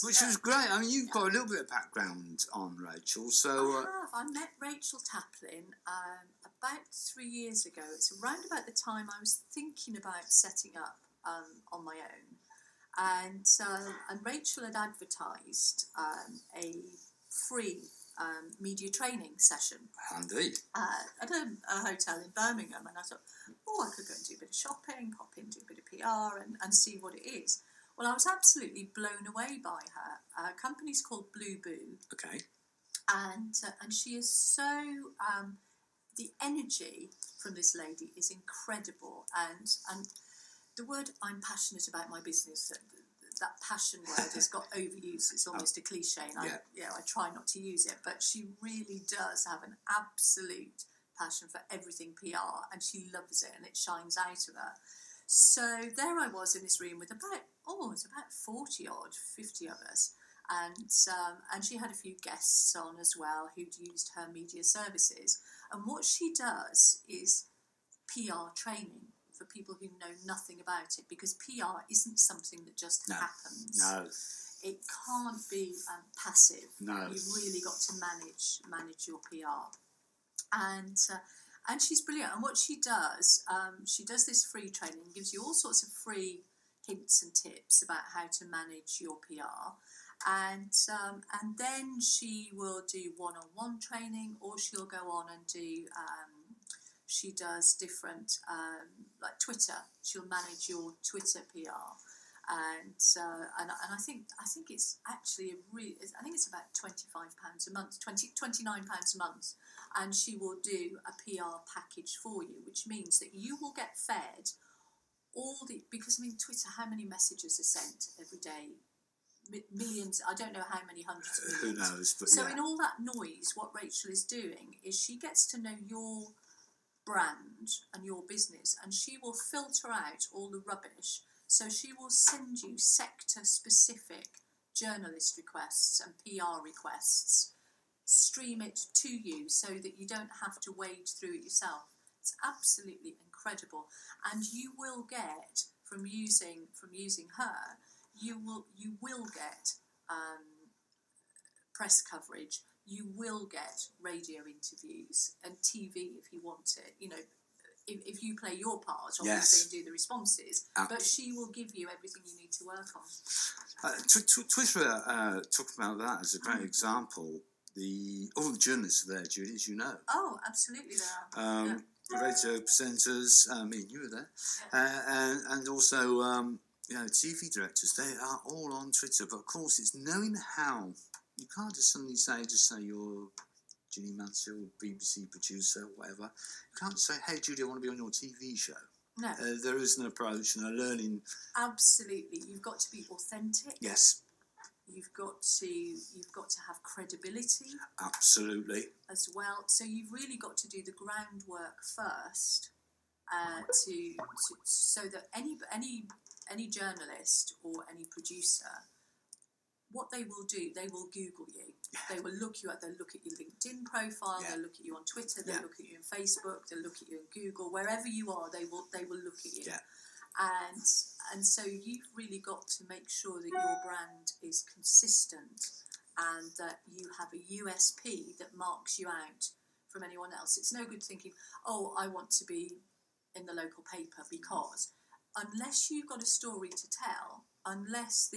Which was great. I mean, you've got a little bit of background on Rachel, so... I have. I met Rachel Taplin about 3 years ago. It's around about the time I was thinking about setting up on my own. And Rachel had advertised a free media training session. Indeed. At a hotel in Birmingham. And I thought, I could go and do a bit of shopping, pop in, do a bit of PR and see what it is. Well, I was absolutely blown away by her. Her company's called Blue Boo. Okay. And she is so... the energy from this lady is incredible. And the word "I'm passionate about my business," that passion word has got overused. It's almost a cliche, and I try not to use it. But she really does have an absolute passion for everything PR, and she loves it, and it shines out of her. So there I was in this room with about 40 odd, 50 of us, and she had a few guests on as well who'd used her media services. And what she does is PR training for people who know nothing about it, because PR isn't something that just happens. No. It can't be passive. No. You've really got to manage your PR. And she's brilliant. And what she does this free training, gives you all sorts of free hints and tips about how to manage your PR. And then she will do one-on-one training, or she'll go on and do... she does different, like Twitter. She'll manage your Twitter PR, and I think it's actually I think it's about £25 a month, £29 a month, and she will do a PR package for you, which means that you will get fed because I mean Twitter, how many messages are sent every day? Millions, I don't know how many hundreds of millions. Who knows? But so in all that noise, what Rachel is doing is she gets to know your brand and your business, and she will filter out all the rubbish. So she will send you sector-specific journalist requests and PR requests, stream it to you so that you don't have to wade through it yourself. It's absolutely incredible, and you will get from using her. You will get press coverage. You will get radio interviews and TV if you want it. You know, if you play your part, obviously, and do the responses. But she will give you everything you need to work on. Twitter, talking about that as a great example. All the journalists are there, Judy, as you know. Oh, absolutely they are. Radio presenters, me and you were there, and also TV directors. They are all on Twitter, but of course, it's knowing how. You can't just suddenly say you're Ginny Mansell, BBC producer, whatever. You can't say, "Hey, Judy, I want to be on your TV show." No. There is an approach and a learning. Absolutely, you've got to be authentic. Yes. You've got to have credibility. Absolutely. As well, so you've really got to do the groundwork first, so that any journalist or any producer, what they will do, they will Google you. They will look you up. They'll look at your LinkedIn profile. They'll look at you on Twitter. They'll look at you on Facebook. They'll look at you on Google. Wherever you are, they will look at you. Yeah. And so you've really got to make sure that your brand is consistent and that you have a USP that marks you out from anyone else. It's no good thinking, I want to be in the local paper, because unless you've got a story to tell, unless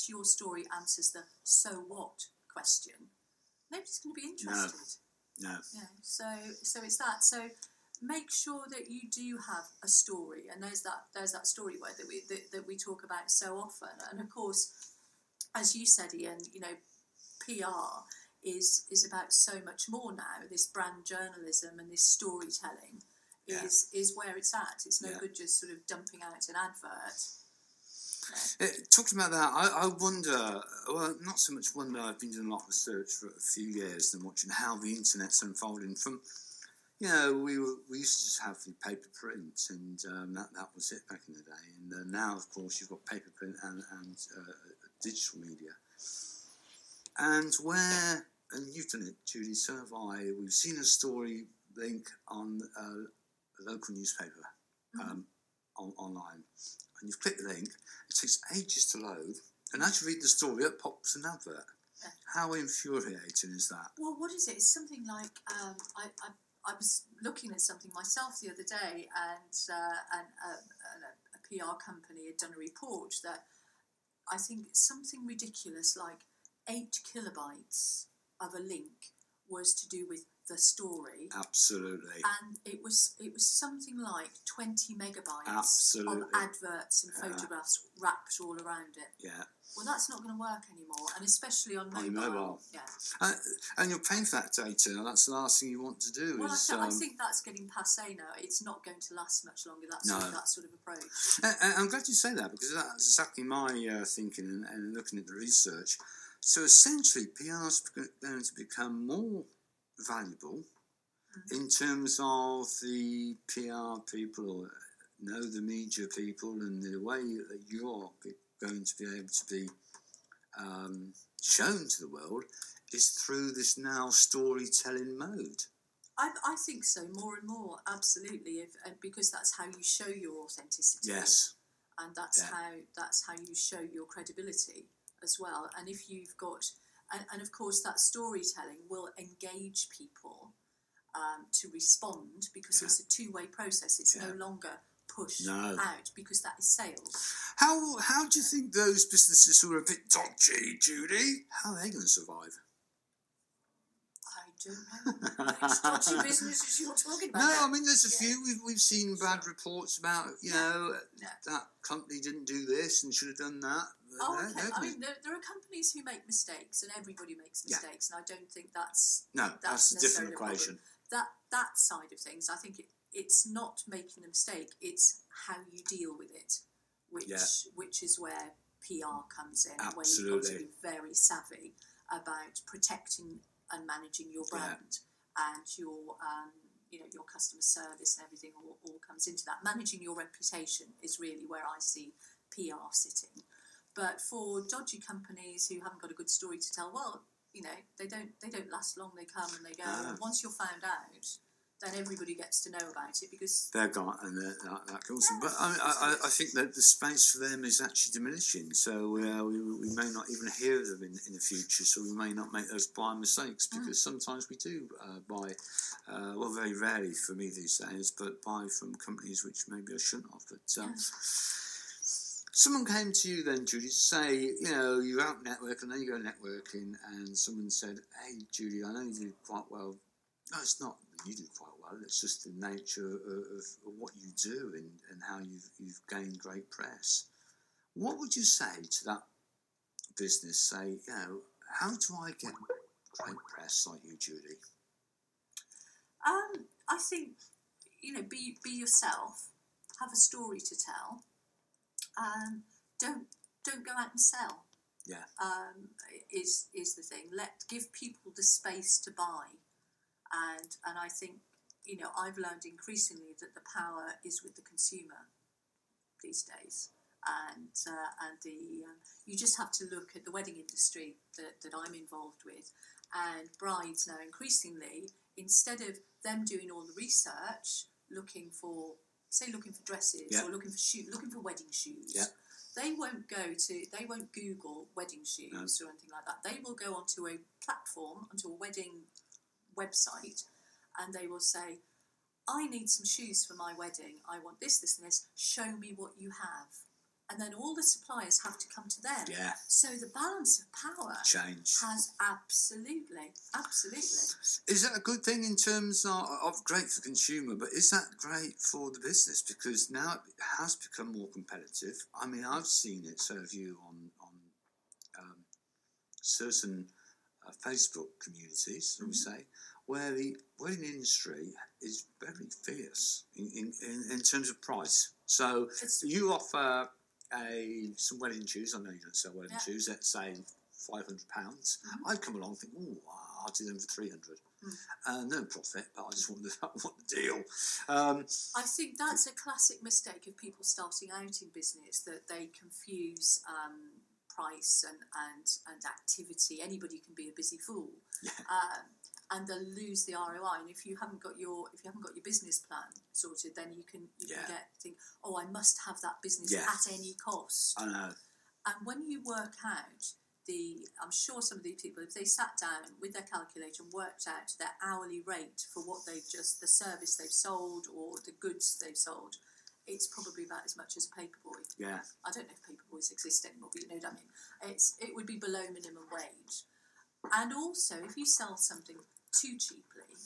your story answers the "so what" question, nobody's going to be interested. No. Yeah. So it's that. So make sure that you do have a story, and there's that story word that we talk about so often. And of course, as you said, Ian, PR is about so much more now. This brand journalism and this storytelling is where it's at. It's no good just sort of dumping out an advert. Talking about that, I wonder, well, not so much wonder, I've been doing a lot of research for a few years and watching how the internet's unfolding from, we used to just have the paper print, and that was it back in the day. And now, of course, you've got paper print and digital media. And you've done it, Judy, so have I, we've seen a story link on a local newspaper online. And you've clicked the link, it takes ages to load, And as you read the story, up pops an advert. Yeah. How infuriating is that? Well, what is it? It's something like I was looking at something myself the other day, and a PR company had done a report that I think something ridiculous like 8 kilobytes of a link was to do with the story. Absolutely. And it was something like 20 megabytes Absolutely. of adverts and photographs wrapped all around it. Yeah. Well, that's not going to work anymore, and especially on mobile. mobile. Yeah. And you're paying for that data, and that's the last thing you want to do. Well, is, I think that's getting passé now. It's not going to last much longer, that sort of approach. And I'm glad you say that, because that's exactly my thinking and looking at the research. So essentially, PR is going to become more valuable in terms of the PR people, the media people, and the way that you're going to be able to be shown to the world is through this now storytelling mode. I think so, more and more, absolutely, because that's how you show your authenticity. Yes. And that's how you show your credibility as well. And if you've got, and of course that storytelling will engage people to respond, because it's a two-way process. It's no longer push out, because that is sales. How do you think those businesses who are a bit dodgy, Judy, how are they going to survive? I don't know. Which dodgy businesses you're talking about? No, I mean there's a few we've seen bad reports about. That company didn't do this and should have done that. Okay. I mean, there are companies who make mistakes, and everybody makes mistakes, and I don't think that's a different equation. That side of things, I think it's not making a mistake; it's how you deal with it, which is where PR comes in. Absolutely. Where you've got to be very savvy about protecting and managing your brand and your your customer service, and everything all comes into that. Managing your reputation is really where I see PR sitting. But for dodgy companies who haven't got a good story to tell, well, they don't last long. They come and they go. And once you're found out, then everybody gets to know about it, because they're gone, and that kills them. But I think that the space for them is actually diminishing. So we may not even hear of them in the future. So we may not make those blind mistakes, because sometimes we do buy, very rarely for me these days, but buy from companies which maybe I shouldn't have. But someone came to you then, Judy, to say, you're out networking, and then you go networking, and someone said, "Hey, Judy, I know you do quite well." No, it's not that you do quite well. It's just the nature of what you do and how you've gained great press. What would you say to that business? Say, how do I get great press like you, Judy? I think, be yourself. Have a story to tell. Don't go out and sell. Yeah. Is the thing. Give people the space to buy. And I think, I've learned increasingly that the power is with the consumer these days. And you just have to look at the wedding industry that I'm involved with. And brides now increasingly, instead of them doing all the research, looking for dresses or looking for wedding shoes. Yeah. They won't Google wedding shoes or anything like that. They will go onto a platform, onto a wedding website, and they will say, "I need some shoes for my wedding. I want this, this, and this. Show me what you have." And then all the suppliers have to come to them. Yeah. So the balance of power has absolutely. Is that a good thing in terms of great for consumer, but is that great for the business? Because now it has become more competitive. I mean, I've seen it, so have you, on certain Facebook communities, shall we say, where the wedding industry is very fierce in terms of price. So you offer some wedding shoes. I know you don't sell wedding shoes. Let's say £500. I'd come along and think, I'll do them for £300. No profit, but I just want the deal. I think that's a classic mistake of people starting out in business, that they confuse price and activity. Anybody can be a busy fool. Yeah. And they'll lose the ROI. And if you haven't got your business plan sorted, then you can think, I must have that business at any cost. I know. And when you work out I'm sure some of these people, if they sat down with their calculator and worked out their hourly rate for what the service they've sold or the goods they've sold, it's probably about as much as a paperboy. Yeah. I don't know if paperboys exist anymore, but you know what I mean. It would be below minimum wage. And also, if you sell something too cheaply,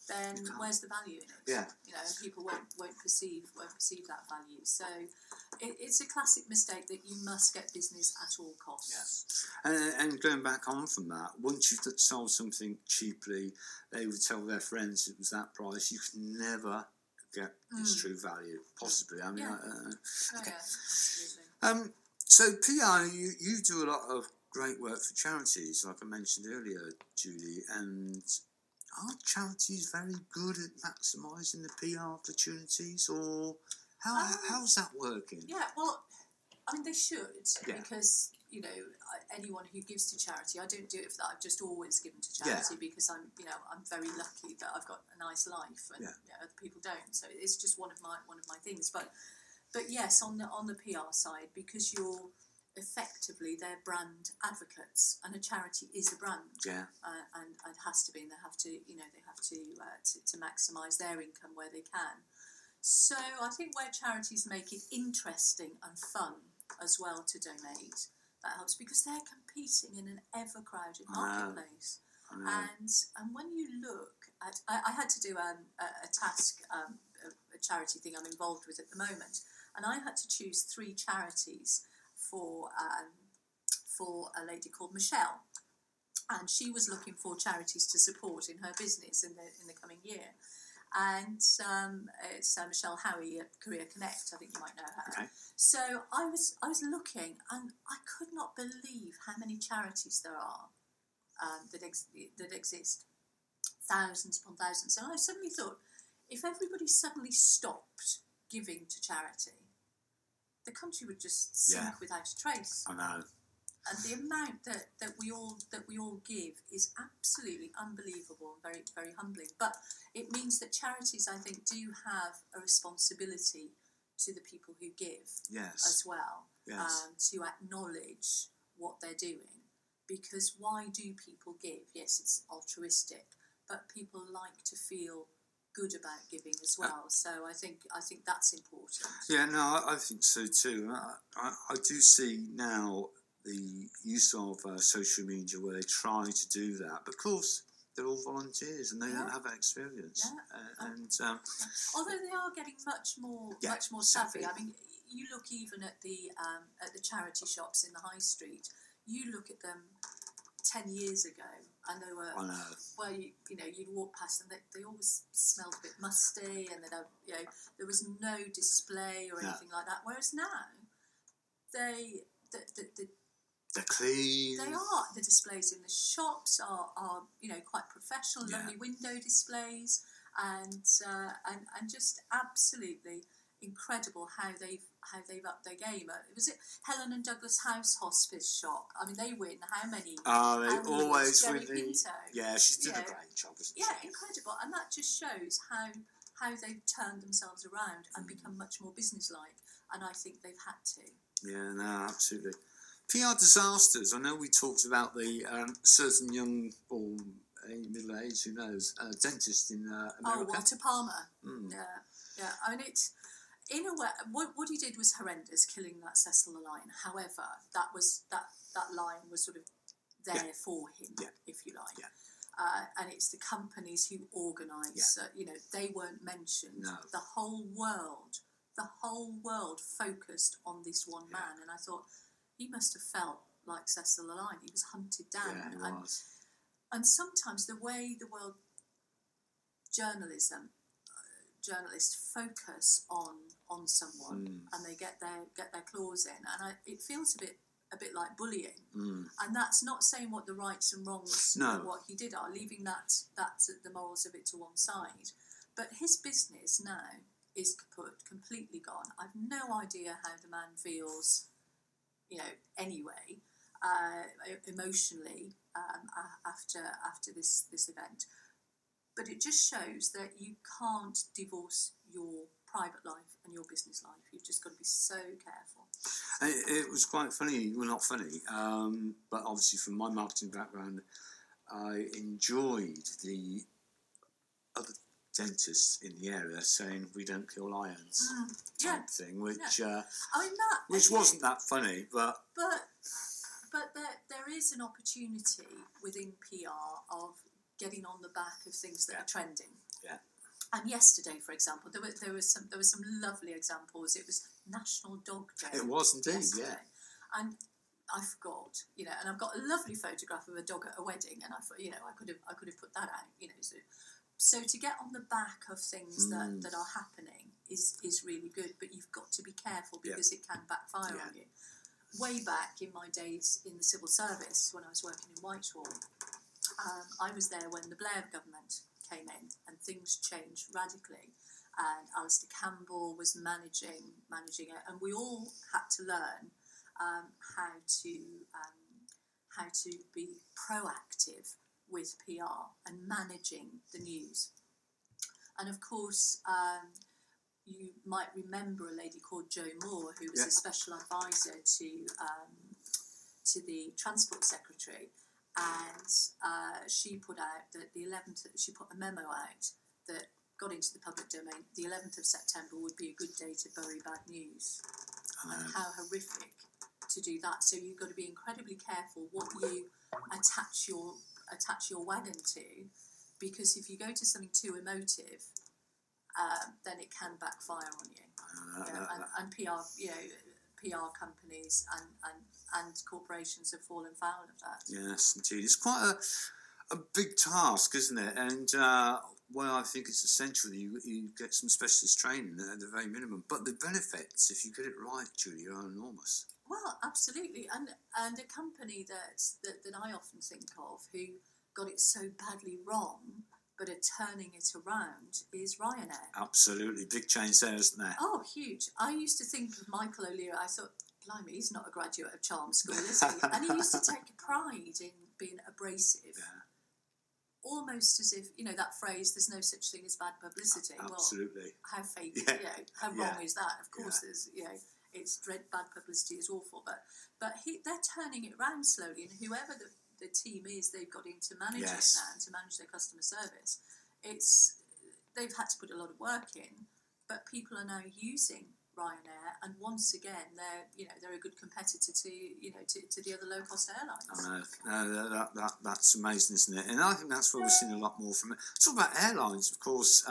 then where's the value in it? Yeah. You know, and people won't perceive that value. So it's a classic mistake that you must get business at all costs. Yeah. And going back on from that, once you've sold something cheaply, they would tell their friends it was that price. You can never get its true value, possibly. I mean, Okay. Absolutely. So PR, you do a lot of great work for charities, like I mentioned earlier, Julie, and are charities very good at maximising the PR opportunities, or how's that working? Yeah, well, I mean, they should, because, you know, anyone who gives to charity, I don't do it for that. I've just always given to charity because I'm very lucky that I've got a nice life and other people don't. So it's just one of my things. But yes, on the PR side, because you're effectively their brand advocates, and a charity is a brand, and has to be, and they have to maximise their income where they can. So I think where charities make it interesting and fun as well to donate, that helps, because they're competing in an ever crowded marketplace. And when you look at, I had to do a task, a charity thing I'm involved with at the moment, and I had to choose 3 charities for a lady called Michelle, and she was looking for charities to support in her business in the coming year. And it's Michelle Howie at Career Connect. I think you might know her. Okay. So I was looking, and I could not believe how many charities there are that exist, thousands upon thousands. And I suddenly thought, if everybody suddenly stopped giving to charity, the country would just sink without a trace. I know. And the amount that we all give is absolutely unbelievable and very, very humbling. But it means that charities, I think, do have a responsibility to the people who give as well, to acknowledge what they're doing. Because why do people give? Yes, it's altruistic, but people like to feel good about giving as well. So I think that's important. Yeah, no, I think so too. I do see now the use of social media where they try to do that, but of course they're all volunteers and they don't have that experience. Although they are getting much more savvy. I mean, you look even at the charity shops in the high street. You look at them 10 years ago, and they were you'd walk past them. They always smelled a bit musty, and there was no display or anything like that. Whereas now, they're clean. They are. The displays in the shops are quite professional, lovely window displays, and just absolutely incredible how they've upped their game. Was it Helen and Douglas House Hospice Shop? I mean, they win how many? They always Jerry win Pinto. Yeah, she's doing a great job, isn't she? Yeah, incredible, and that just shows how they've turned themselves around and become much more businesslike. And I think they've had to. Yeah, no, absolutely. PR disasters. I know we talked about the certain young or middle age, who knows, dentist in America. Oh, Walter Palmer. Yeah. I mean, it's in a way what he did was horrendous, killing that Cecil line. However, that line was sort of there for him, if you like. Yeah. And it's the companies who organise. They weren't mentioned. No. The whole world focused on this one man, and I thought, he must have felt like Cecil the Lion. He was hunted down. Yeah, he was. And sometimes the way the world journalists focus on someone and they get their claws in, and it feels a bit like bullying. And that's not saying what the rights and wrongs of what he did are, leaving that's the morals of it to one side. But his business now is completely gone. I've no idea how the man feels, anyway, emotionally, after this event. But it just shows that you can't divorce your private life and your business life. You've just got to be so careful. It was quite funny. Well, not funny, but obviously from my marketing background, I enjoyed the other dentists in the area saying we don't kill lions type thing, which I mean which wasn't that funny, but there is an opportunity within PR of getting on the back of things that are trending. Yeah. And yesterday, for example, there was some lovely examples. It was National Dog Day. It was indeed, yesterday. And I forgot, and I've got a lovely photograph of a dog at a wedding, and I thought, I could have put that out, So to get on the back of things that are happening is really good, but you've got to be careful because it can backfire on you. Way back in my days in the civil service, when I was working in Whitehall, I was there when the Blair government came in and things changed radically. And Alistair Campbell was managing it, and we all had to learn how to be proactive with PR and managing the news. And of course, you might remember a lady called Jo Moore, who was a special advisor to the Transport Secretary, and she put out that she put a memo out that got into the public domain. The 11th of September would be a good day to bury bad news, and how horrific to do that. So you've got to be incredibly careful what you attach your wagon to, because if you go to something too emotive, then it can backfire on you. And PR companies and corporations have fallen foul of that. Yes, indeed. It's quite a big task, isn't it? And I think it's essential that you get some specialist training at the very minimum. But the benefits, if you get it right, Julie, are enormous. Well, absolutely. And a company that I often think of who got it so badly wrong but are turning it around is Ryanair. Absolutely. Big change there, isn't there? Oh, huge. I used to think of Michael O'Leary. I thought, blimey, he's not a graduate of charm school, is he? And he used to take pride in being abrasive. Yeah. Almost as if, that phrase, there's no such thing as bad publicity. Absolutely. Well, how fake, how wrong is that? Of course, there's, it's bad publicity is awful. But they're turning it around slowly, and whoever the team is they've got in to manage it now and to manage their customer service, they've had to put a lot of work in, but people are now using Ryanair, and once again they're a good competitor to the other low cost airlines. I know. That's amazing, isn't it? And I think that's where we're seeing a lot more from it. Talk about airlines, of course.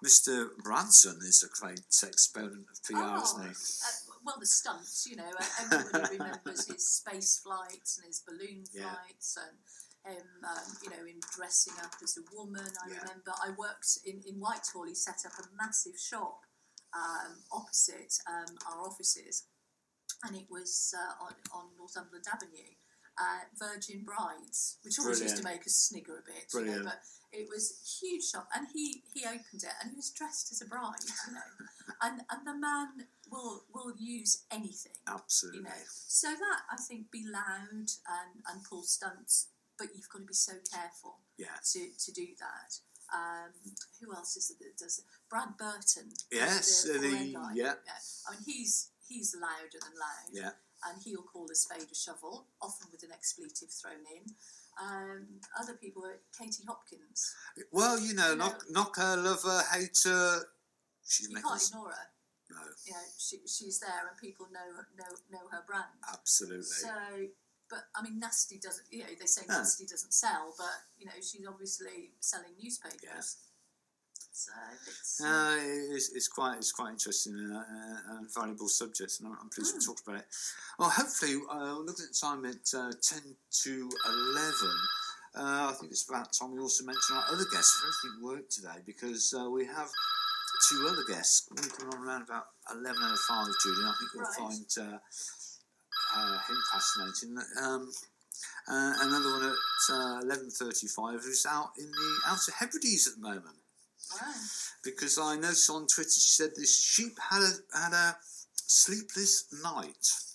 Mr. Branson is a great exponent of PR, isn't he? Well, the stunts, everybody remembers his space flights and his balloon flights, and him dressing up as a woman. I remember I worked in Whitehall. He set up a massive shop opposite our offices, and it was on Northumberland Avenue. Virgin Brides, which always used to make us snigger a bit, but it was a huge shop, and he opened it, and he was dressed as a bride, and the man will use anything, absolutely, So that, I think, be loud and pull stunts, but you've got to be so careful, to do that. Who else is it that does it? Brad Burton, the guy. I mean, he's louder than loud, and he'll call a spade a shovel, often with an expletive thrown in. Other people are Katie Hopkins. Well, knock her, love her, hate her. You can't ignore her. No. She's there, and people know her brand. Absolutely. So, but I mean, Nasty doesn't. They say Nasty doesn't sell, but she's obviously selling newspapers. Yeah. So it's quite interesting and valuable subject, and I'm pleased we talked about it. Well, hopefully, we're looking at the time at 10 to 11. I think it's about time we also mention our other guests. Everything worked today because we have two other guests. We're coming on around about 11:05, Julie. I think you'll find him fascinating. Another one at 11:35 who's out in the Outer Hebrides at the moment. Wow. Because I noticed on Twitter she said this sheep had a sleepless night.